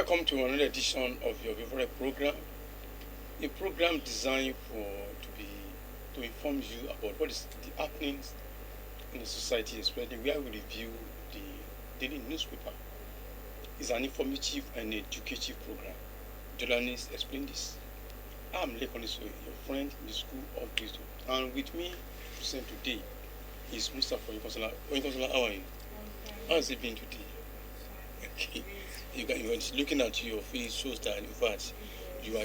Welcome to another edition of your favorite program, a program designed to inform you about what is the happenings in the society, especially where we review the daily newspaper. It's an informative and educative program. Journalists explain this. I'm Nwokolo, your friend in the School of Wisdom, and with me present today is Mustafa Oyekonsola. Oyekonsola, how are you? How has it been today? Okay. You're looking at your face shows that in fact you're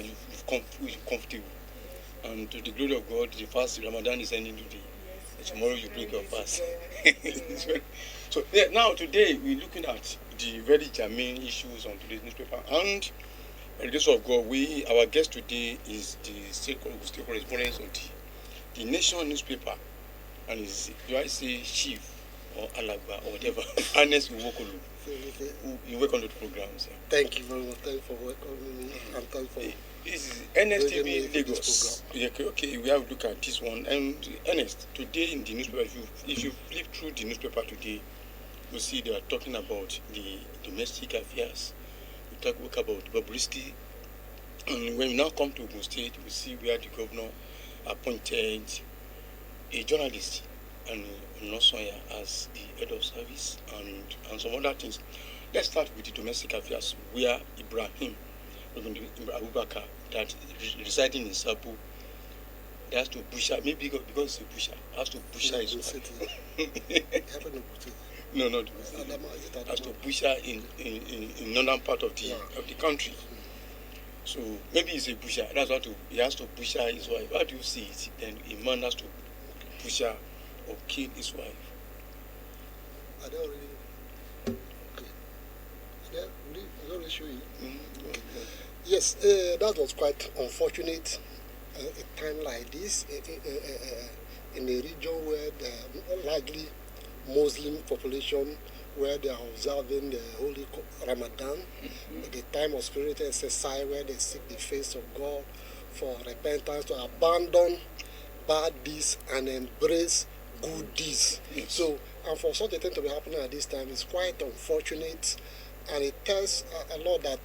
comfortable. And to the glory of God, the fast Ramadan is ending today. Tomorrow you break your fast. So now today we're looking at the very germane issues on today's newspaper. And by the grace of God, our guest today is the state correspondent of the Nation newspaper, and do I say chief or alagba or whatever? Ernerst Nwokolo. You welcome to the program, sir. Thank you very much. Thank you for welcoming me, and thank you for. This is Nstv Lagos. Okay, we have to look at this one. And Ernerst, today in the newspaper, if you flip through the newspaper today, you see they are talking about the domestic affairs. We talk about publicity. And when we now come to Ogun State, we see where the governor appointed a journalist and Nosoya as the head of service and some other things. Let's start with the domestic affairs, where Ibrahim Abubakar, that residing in Sabu, he has to push out, maybe because it's a pusher, has to push out his wife. No, not has to push out in northern part of the country. So maybe he's a pusher. That's what he has to push out his wife. How do you see it? Then a man has to push out or kill his wife. I don't really. Okay. I don't really show you. Yes, that was quite unfortunate. A time like this, in a region where the largely Muslim population, where they are observing the holy Ramadan, the time of spiritual exercise, where they seek the face of God for repentance, to abandon bad deeds and embrace good deeds. Yes. So, and for such a thing to be happening at this time is quite unfortunate, and it tells a lot that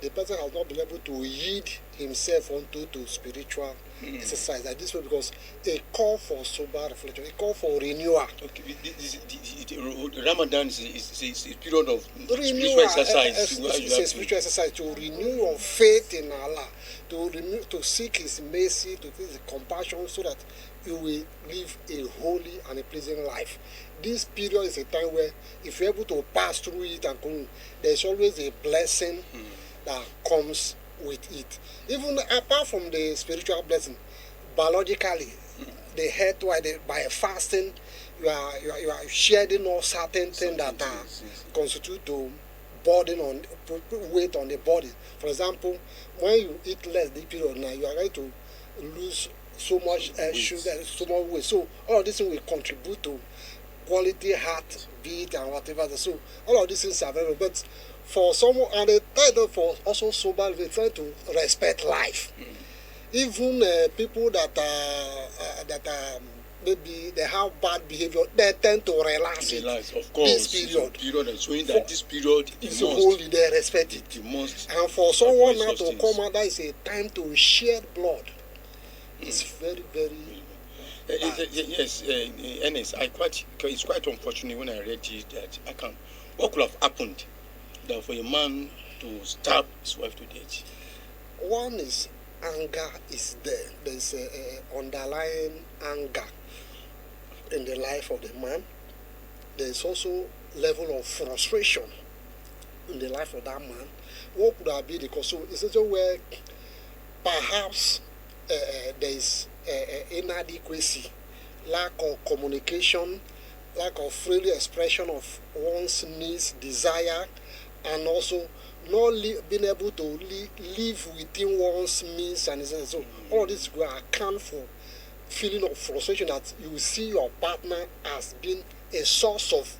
the person has not been able to yield himself onto spiritual exercise at this way, because a call for sober reflection, a call for renewal. Okay, the Ramadan is a period of spiritual exercise. It's a spiritual exercise to renew your faith in Allah, to seek His mercy, to seek His compassion, so that you will live a holy and a pleasing life. This period is a time where, if you're able to pass through it and come, there's always a blessing that comes with it. Even apart from the spiritual blessing, biologically, the health, by fasting, you are shedding all certain things that constitute to burden on weight on the body. For example, when you eat less this period now, you are going to lose so much sugar, so much weight. So all of this will contribute to quality heart beat and whatever. So all of these things are very, but for someone, and they try for also sober, they try to respect life. Even people that are maybe they have bad behavior, they tend to relax. Of course, this period is showing that this period is holy. They respect it. And for someone now to come out, that is a time to shed blood. It's very, very. Yes, Ernest, it's quite unfortunate when I read it that what could have happened that for a man to stab his wife to death? One is anger is there. There's a underlying anger in the life of the man. There's also level of frustration in the life of that man. What could have been the cause? So it's also where perhaps there is inadequacy, lack of communication, lack of freely expression of one's needs, desire, and also not being able to live within one's means and desire. So all of this will account for feeling of frustration, that you see your partner as being a source of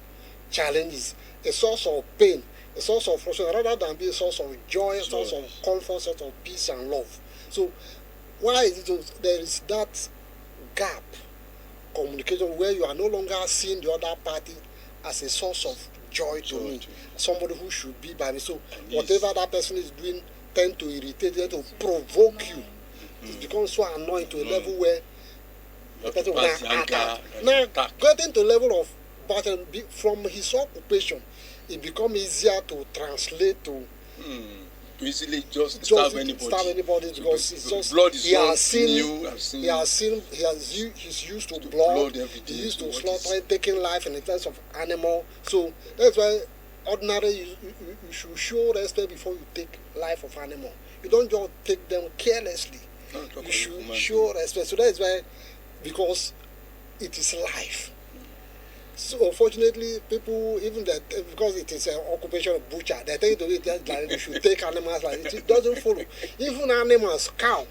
challenges, a source of pain, a source of frustration, rather than be a source of joy, a source of comfort, a source of peace and love. So why is it there is that gap communication where you are no longer seeing the other party as a source of joy to me. Somebody who should be by me. So Yes. whatever that person is doing tend to irritate you, to provoke you. It becomes so annoying to a level where You the have to person will pass the now anger attack. and Now, attack. getting to the level of pattern from his occupation, it becomes easier to translate to To easily just stab anybody. So because it's just blood is he has not seen new. I've seen he's used to blood blood. every day. He used to What slaughter, taking life in the terms of animal. So that's why ordinarily you should show respect before you take life of animal. You don't just take them carelessly. You should show respect. So that's why, because it is life. So unfortunately, people, even that, because it is an occupation of butcher, they tell you to eat that like you should take animals like it. It doesn't follow. Even animals, cow,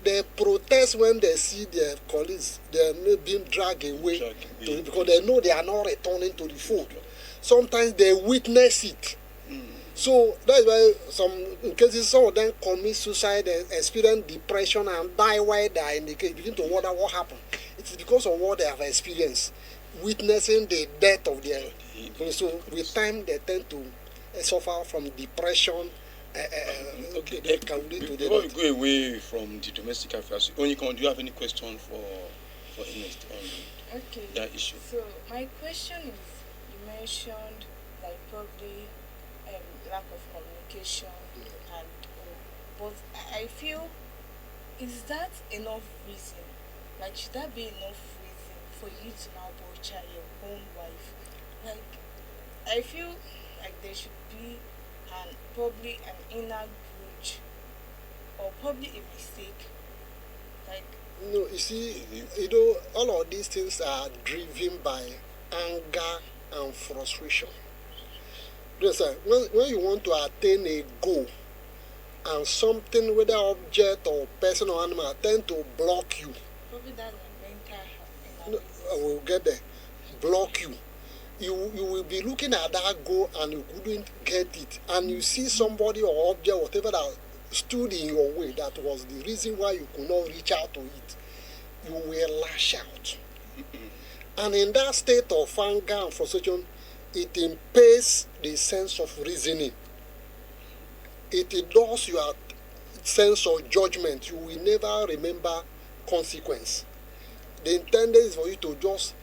they protest when they see their colleagues, they are being dragged away because they know they are not returning to the food. Sometimes they witness it. So that's why in cases some of them commit suicide, they experience depression and die while they are in the case, begin to wonder what happened. It is because of what they have experienced, witnessing the death of their. So with time they tend to suffer from depression. Okay, That can lead to before we death. go away from the domestic affairs, Onyekon, do you have any question for Ernest on that issue? So my question is, you mentioned like probably lack of communication and but I feel, is that enough reason? Like, should that be enough reason for you to now butcher your own wife? Like, I feel like there should be probably an inner grudge or probably a mistake. Like, No, you see, all of these things are driven by anger and frustration. Listen, when you want to attain a goal and something, whether object or person or animal, tend to block you, probably that's my mental no, health. I will get there, block you. You will be looking at that goal and you couldn't get it, and you see somebody or object, whatever that stood in your way, that was the reason why you could not reach out to it, you will lash out. And in that state of anger and frustration, it impairs the sense of reasoning. It dulls your sense of judgment. You will never remember consequence. The intent is for you to just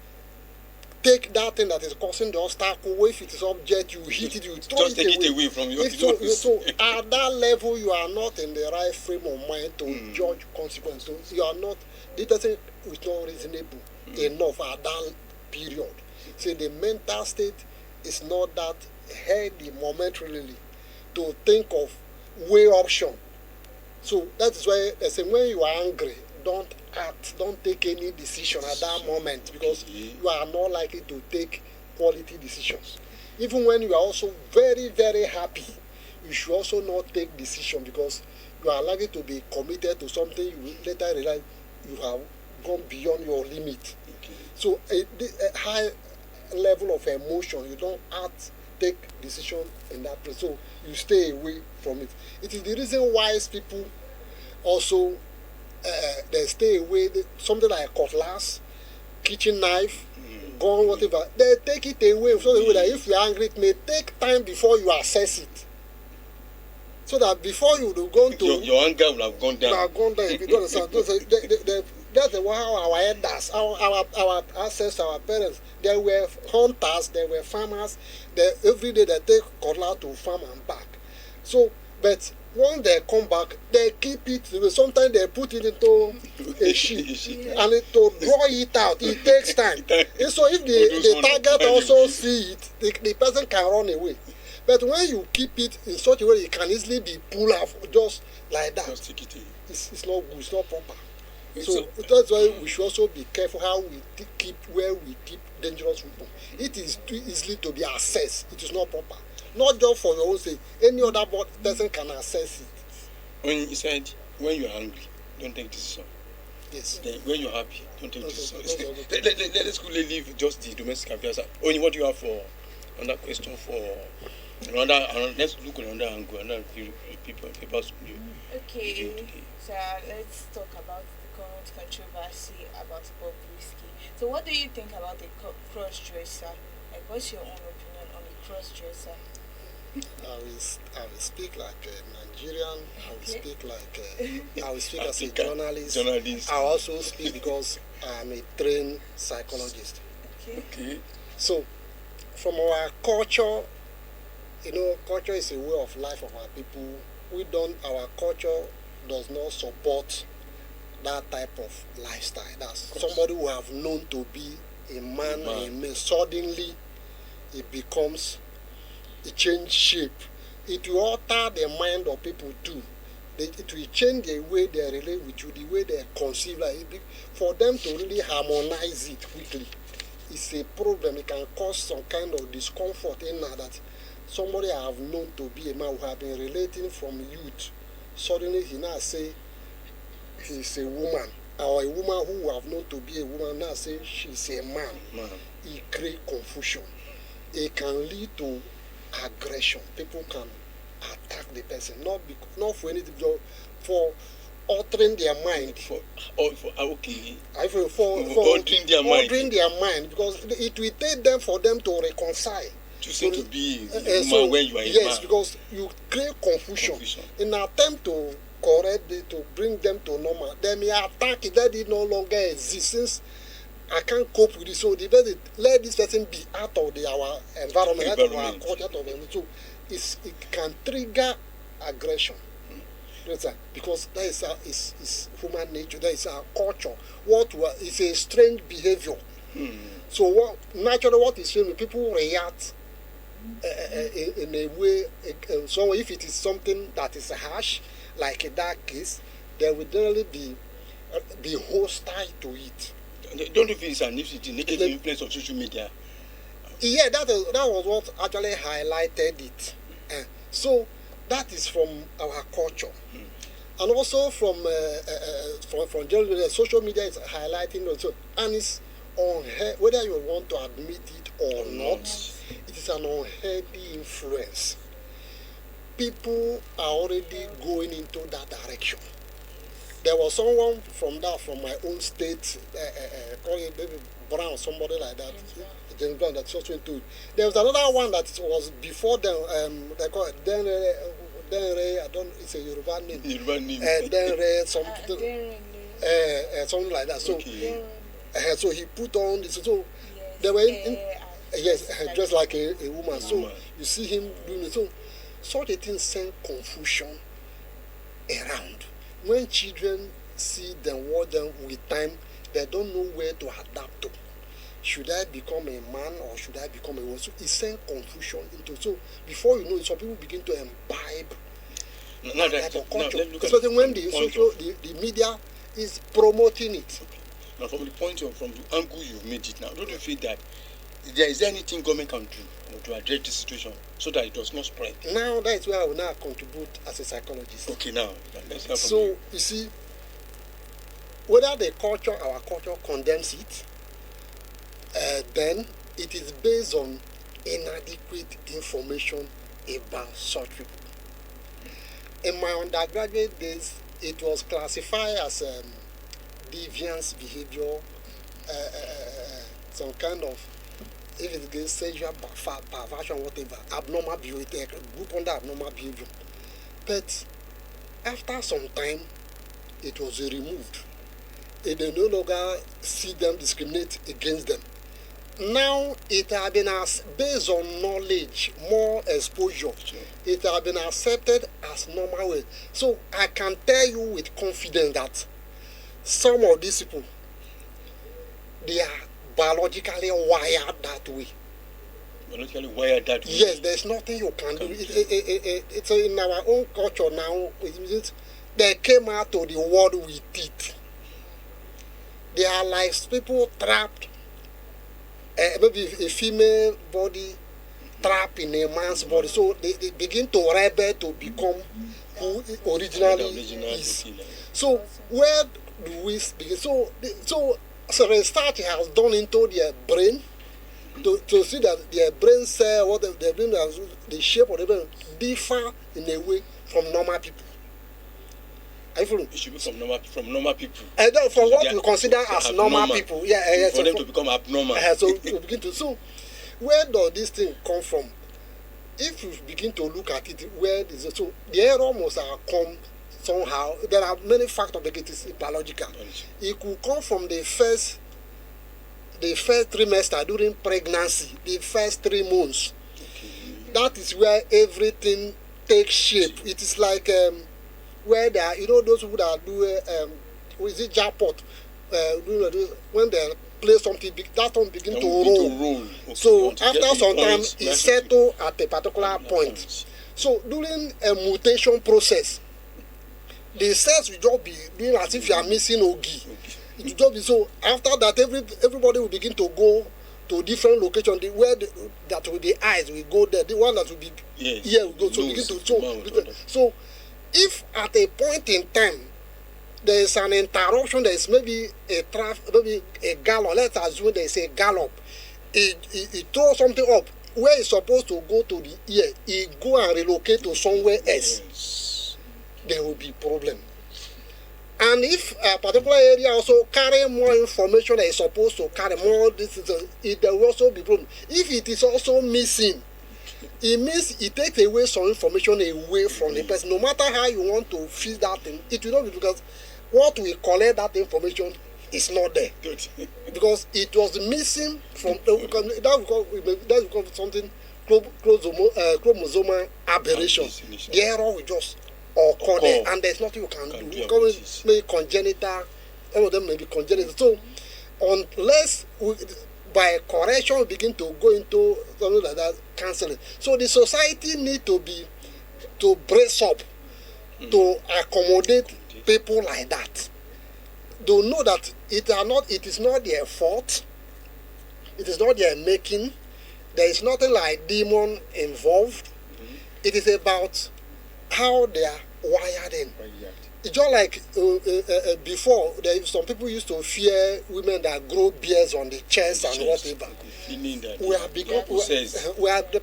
take that thing that is causing the obstacle. If it is object, you hit it, you throw Just it take away. it away from you. So at that level, you are not in the right frame of mind to judge consequence. So you are not. This doesn't is not reasonable enough at that period. So the mental state is not that heady momentarily to think of way option. So that is why I say when you are angry, don't act, don't take any decision at that moment, because you are not likely to take quality decisions. Even when you are also very, very happy, you should also not take decision, because you are likely to be committed to something you will later realize you have gone beyond your limit. So a high level of emotion, you don't act, take decision in that place. So you stay away from it. It is the reason why people also they stay away. Something like cutlass, kitchen knife, gun, whatever. They take it away so that if you are angry, it may take time before you assess it. So that before you will go to your anger will have gone down. will have gone down. If you don't understand, that's how our elders, our ancestors, our parents, they were hunters, they were farmers. Every day they take cutlass to farm and back. So, but when they come back, they keep it. Sometimes they put it into a sheet, and to draw it out, it takes time. And so if the target also see it, the person can run away. But when you keep it in such a way, it can easily be pulled off just like that. Just take it in. It's not good, it's not proper. So that's why we should also be careful how we where we keep dangerous weapons. It is too easily to be assessed. It is not proper. Not just for your own sake. Any other person can assess it. When you said when you are angry, don't take decision. Yes. Then when you're happy, don't take decision. Okay. Let's quickly leave just the domestic affairs. Only what do you have for another question for another? Let's look at another angle. Another people. Okay. So let's talk about the current controversy about Bob Risky. So what do you think about the cross-dresser Like, what's your own opinion on the cross-dresser? I will speak like a Nigerian. I will Okay. speak like I will speak as a Journalist. journalist. I also speak because I am a trained psychologist. Okay. Okay. So, from our culture, culture is a way of life of our people. Our culture does not support that type of lifestyle. That's somebody who have known to be a man, a man. Suddenly, it change shape. It will alter the mind of people too. It will change the way they relate with you, the way they conceive. For them to really harmonize it quickly, it's a problem. It can cause some kind of discomfort in that somebody I have known to be a man who have been relating from youth, suddenly he now say he's a woman, or a woman who have known to be a woman now say she's a man. It create confusion. It can lead to aggression. People can attack the person, not for anything, for altering their mind. Okay. For altering their mind, because it will take them for them to reconcile. Choosing to be a woman when you are a man. Yes, because you create confusion. In an attempt to correct it, to bring them to normal, they may attack it that it no longer exists. Since I can't cope with it, so they better let this person be out of our environment, out of our culture, out of them. So it can trigger aggression. Because that is human nature, that is our culture. It's a strange behavior. So naturally what is strange, people react in a way. So if it is something that is harsh, like in that case, they will generally be hostile to it. Don't you feel it's an negative influence of social media? Yeah, that was what actually highlighted it. So that is from our culture, and also from general social media is highlighting also, and it's whether you want to admit it or not, it is an unhealthy influence. People are already going into that direction. There was someone from my own state, called maybe Brown, somebody like that, James Brown, that's also into it. There was another one that was before them, they call it Denre, it's a Yoruba name. Denre, something like that. So, so he put on this. So they were just like a woman. So you see him doing it. So such a thing send confusion around. When children see them with time, they don't know where to adapt to. Should I become a man or should I become a woman? So it sends confusion into. So before you know it, some people begin to imbibe that type of culture. Especially when the media is promoting it. Now, from the angle you've made it now, don't you feel that there is anything government can do to address this situation so that it does not spread? Now that is where I will now contribute as a psychologist. Okay, now let's have so you see, whether our culture condemns it, then it is based on inadequate information about such people. In my undergraduate days, it was classified as deviance behavior, some kind of, if it is sexual perversion, whatever, abnormal behavior, group under abnormal behavior. But after some time, it was removed. And they no longer see them discriminate against them. Now it has been based on knowledge, more exposure. It has been accepted as normal way. So I can tell you with confidence that some of these people, they are biologically wired that way. Biologically wired that way? Yes, there's nothing you can do. It's in our own culture now. They came out to the world with it. They are like people trapped. Maybe a female body trapped in a man's body. So they begin to rebel to become who originally is. So where do we begin? So research has done into their brain to see that their brain cell, what their brain has, the shape of the brain differ in a way from normal people. Are you following? It should be from normal people. And then from what we consider as normal people. Yeah, for them to become abnormal. So we begin to. So where does this thing come from? If you begin to look at it, where is it? So the error must have come somehow. There are many factors that it is biological. It could come from the first trimester during pregnancy, the first 3 months. That is where everything takes shape. It is like where there are, those people that do is it jackpot? When they play something big, that one begin to roll. Okay. So after some time, it settle at a particular point. So during a mutation process, the cells will just be doing as if you are missing ogi. It will just be so. After that, everybody will begin to go to different locations. That will be eyes will go there. The one that will be here will go. So begin to so if at a point in time there is an interruption, there is maybe a gallop. Let's assume there is a gallop. It throws something up where it's supposed to go to the ear. It go and relocate to somewhere else. There will be problem. And if a particular area also carry more information that is supposed to carry more, there will also be problem. If it is also missing, it means it takes away some information away from the person. No matter how you want to feel that thing, it will not be, because what we collect that information is not there. Because it was missing from that's because something chromosomal aberration. The error will just occur there, and there's nothing you can do. You can maybe congenital, some of them may be congenital. So unless by correction we begin to go into something like that, counseling. So the society need to brace up to accommodate people like that. They know that it is not their fault. It is not their making. There is nothing like demon involved. It is about how they are wired in. It's just like before, some people used to fear women that grow beards on the chest and whatever. The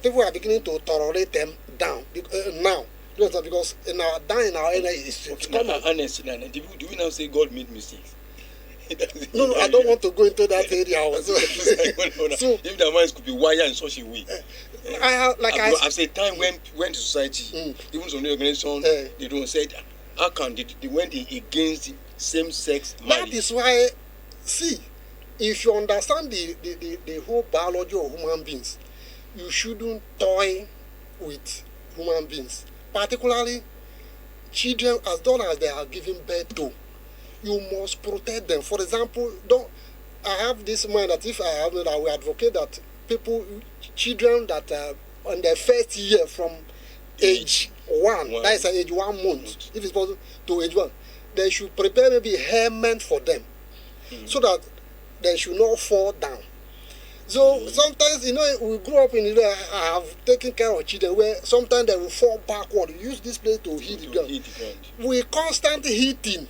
people are beginning to tolerate them down now. Because in our area, it's common. Honestly, do we now say God made mistakes? No, I don't want to go into that area also. So, if the minds could be wired in such a way. I've said time when society, even some organizations, they don't say, how can they went against same-sex marriage? That is why, see, if you understand the whole biology of human beings, you shouldn't toy with human beings. Particularly children, as long as they are given birth to, you must protect them. For example, I have this mind that if I will advocate that children that are on their first year from age 1, that is age 1 month, if it's possible, to age 1, they should prepare maybe a helmet for them, so that they should not fall down. So sometimes, we grew up in Italy. I have taken care of children where sometimes they will fall backward. You use this place to hit the ground. With constant hitting,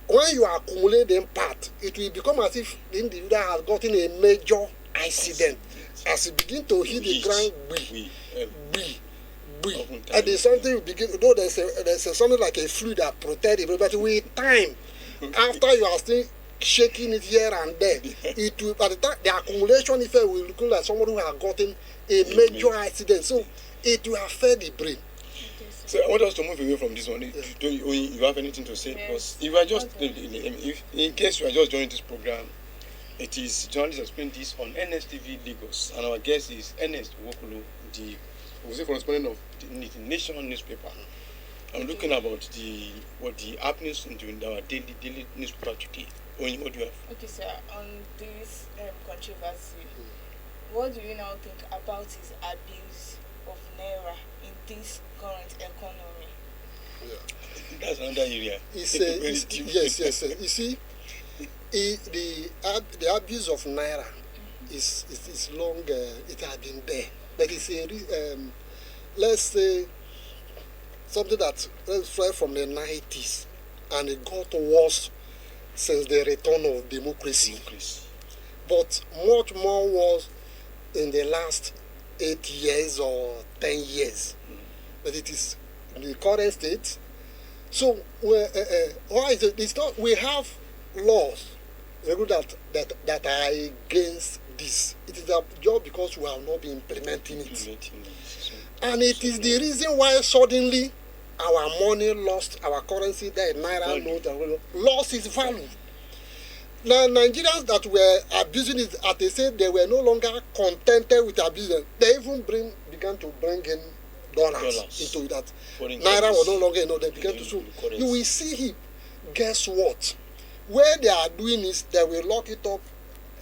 when you accumulate the impact, it will become as if the individual has gotten a major accident. As it begins to hit the ground, and there's something though there's something like a fluid that protects it, but with time, after you are still shaking it here and there, it will, by the time the accumulation effect will look like someone who has gotten a major accident. So it will affect the brain. So I want us to move away from this one. Do you have anything to say? Because if you are just, if in case you are just joining this program, it is journalist explain this on Nstv Lagos, and our guest is Ernerst Nwokolo, the correspondent of the Nation newspaper. I'm looking about the happenings in our daily newspaper today. What do you have? Okay, sir. On this controversy, what do you now think about his abuse of Naira in this current economy? Yeah. That's another area. Yes. You see, the abuse of Naira is long. It has been there, but it's let's say something that started from the 90s, and it got worse since the return of democracy. But much more was in the last 8 years or 10 years. But it is in the current state. So why is it? It's not. We have laws that are against this. It is a job because we have not been implementing it. And it is the reason why suddenly our money lost, our currency, the naira note, lost its value. Now, Nigerians that were abusing it, as they said, they were no longer contented with abusing. They even began to bring in dollars into that. Naira was no longer enough. They began to. So you will see him. Guess what? Where they are doing is they will lock it up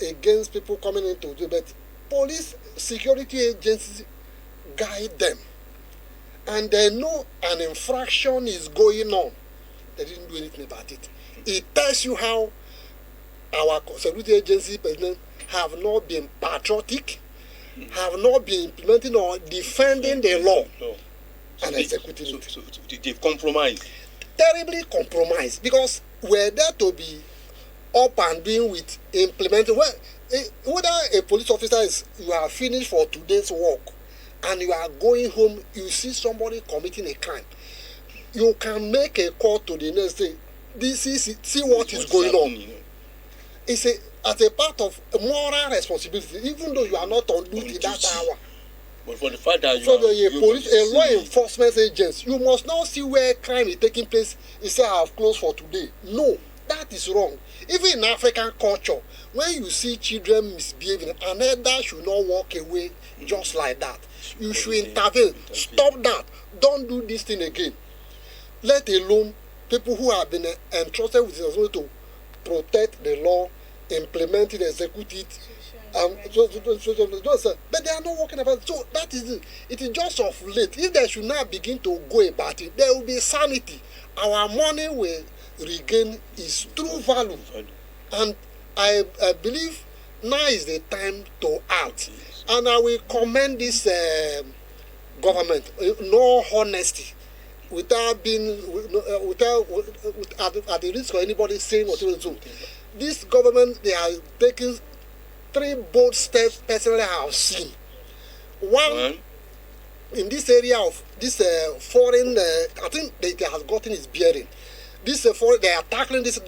against people coming into it. But police, security agencies guide them. And they know an infraction is going on. They didn't do anything about it. It tells you how our security agency president have not been patriotic, have not been implementing or defending the law and executing it. So they've compromised. Terribly compromised, because we're there to be up and doing with implementing. Well, whether a police officer is, you are finished for today's work and you are going home, you see somebody committing a crime, you can make a call to the next day. See what is going on. It's as a part of moral responsibility, even though you are not on duty that hour. But for the fact that a law enforcement agent, you must not see where crime is taking place. You say, I have closed for today. No, that is wrong. Even in African culture, when you see children misbehaving, an elder should not walk away just like that. You should intervene. Stop that. Don't do this thing again. Let alone people who have been entrusted with the responsibility to protect the law, implement it, execute it. But they are not working about it. So that is it. It is just of late. If they should not begin to go about it, there will be sanity. Our money will regain its true value. And I believe now is the time to act. And I will commend this government. No honesty. Without being, at the risk of anybody saying whatever to do. This government, they are taking 3 bold steps personally I have seen. One, in this area of this foreign, I think it has gotten its bearing. This foreign, they are tackling this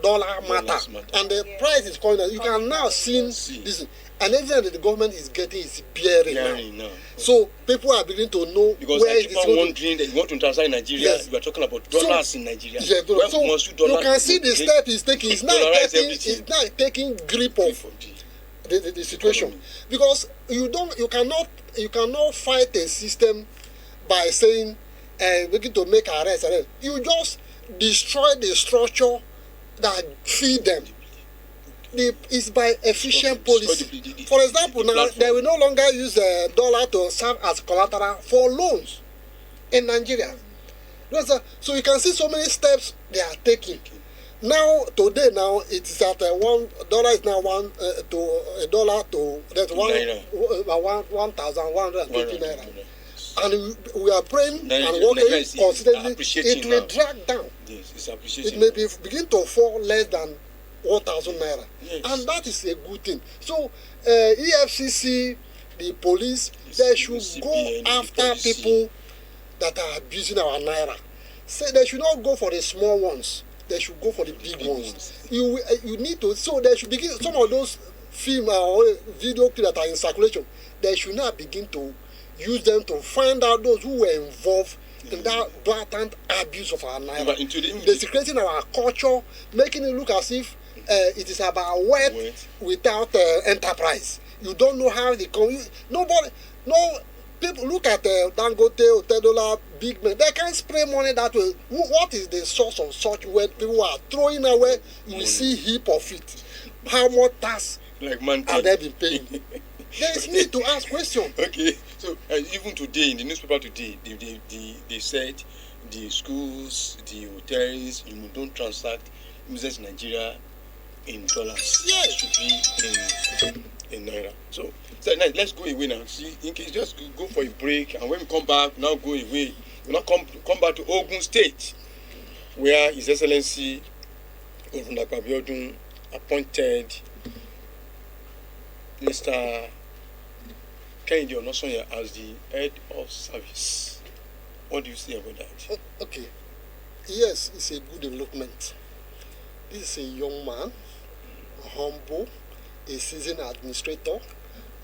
dollar matter, and the price is going. You can now see this, and everything that the government is getting is bearing now. So people are beginning to know because where it is people wondering that you want to transfer in Nigeria. Yes. We are talking about dollars in Nigeria. Yeah, so you can see the step he's taking. It's now taking grip of the situation, because you cannot fight a system by saying looking to make arrests. You just destroy the structure that feed them. It's by efficient policy. For example, now they will no longer use the dollar to serve as collateral for loans in Nigeria. So you can see so many steps they are taking. Now, today, it is at $1 is now $1 to that's 1,120 naira. And we are praying and working constantly. It will drag down. Yes, it may begin to fall less than 1,000 naira. Yes. And that is a good thing. So, EFCC, the police, they should go after people that are abusing our naira. So they should not go for the small ones. They should go for the big ones. You need to, so they should begin, some of those film or video clips that are in circulation, they should not begin to use them to find out those who were involved in that blatant abuse of our naira. Desecrating our culture, making it look as if it is about wealth without enterprise. You don't know how they come. People look at Dangote, Otedola, big men. They can't spray money that way. What is the source of such wealth? People are throwing away. You will see heap of it. How much tax have they been paying? There is need to ask questions. Okay, so even today in the newspaper today, they said the schools, the hotels, don't transact business in Nigeria in dollars. Yes, it should be in naira. So now let's go away now. See, in case just go for a break, and when we come back, now go away. We now come back to Ogun State, where His Excellency Abiodun appointed Mr. Kehinde Onosanya as the head of service. What do you say about that? Okay. Yes, it's a good development. This is a young man humble, a seasoned administrator,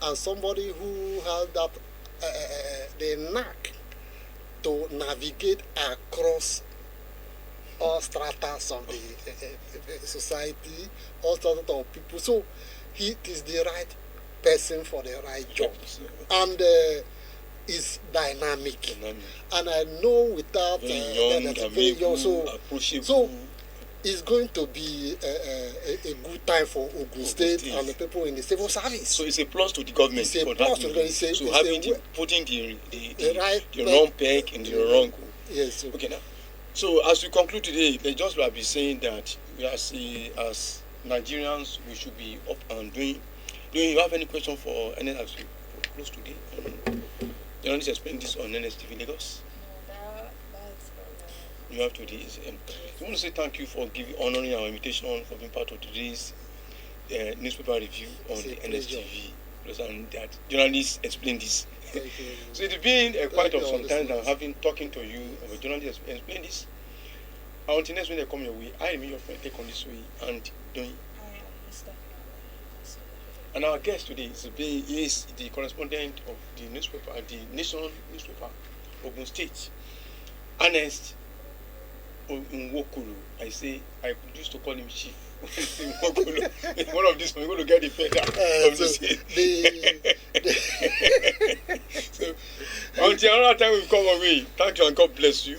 and somebody who has that the knack to navigate across all stratas of the society, all sorts of people. So he is the right person for the right job, and is dynamic. And I know without very young, so approachable. It's going to be a good time for Ogun State and the people in the civil service. So it's a plus to the government. It's a plus to the government. So having putting the wrong peg in the wrong. Yes. Okay now. So as we conclude today, they just will be saying that we are as Nigerians we should be up and doing. Do you have any question for Ernerst as we close today? You want to explain this on Nstv Lagos? That's You have to do this. I want to say thank you for honoring our invitation for being part of today's newspaper review on the Nstv. And that journalists explain this. So it's been quite of some time now talking to you, a journalist explain this. Until next when they come your way, I remain your friend, take on this way and doing. And our guest today is the correspondent of the newspaper, the Nation newspaper, Ogun State, Ernerst Nwokolo. I used to call him Chief. Nwokolo. One of these, we're going to get the feather. So, until another time we come away, thank you and God bless you.